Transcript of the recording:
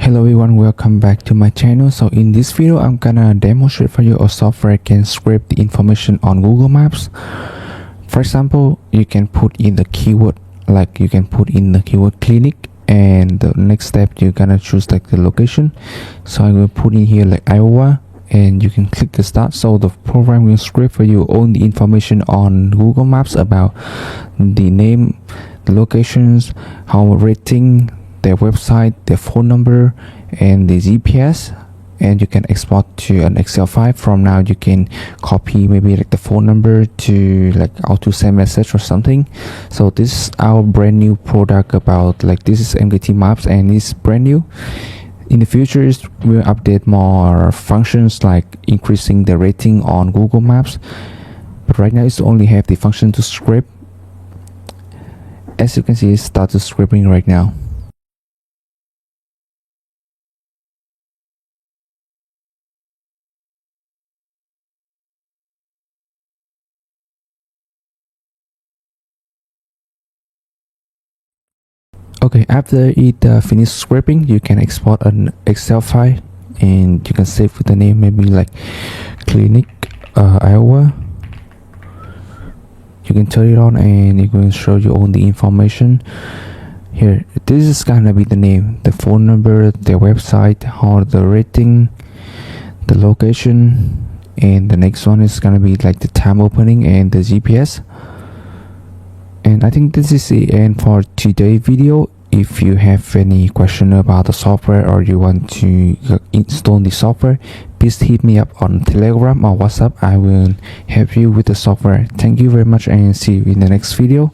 Hello everyone, welcome back to my channel. So in this video I'm gonna demonstrate for you a software can scrape the information on Google Maps. For example, you can put in the keyword, like you can put in the keyword clinic, and the next step you're gonna choose like the location. So I will put in here like Iowa, and you can click the start. So the program will scrape for you all the information on Google Maps about the name, the locations, how rating, their website, their phone number, and the GPS, and you can export to an Excel file. From now you can copy maybe like the phone number to like auto send message or something. So this is our brand new product about like this is MKT Maps, and it's brand new. In the future we'll update more functions like increasing the rating on Google Maps, but right now it's only have the function to scrape. As you can see, it started scraping right now. Okay, after it finished scraping, you can export an Excel file, and you can save with the name maybe like clinic Iowa. You can turn it on and it will show you all the information here. This is gonna be the name, the phone number, their website, how the rating, the location, and the next one is gonna be like the time opening and the GPS. And I think this is the end for today's video. If you have any question about the software or you want to install the software, please hit me up on Telegram or WhatsApp. I will help you with the software. Thank you very much and see you in the next video.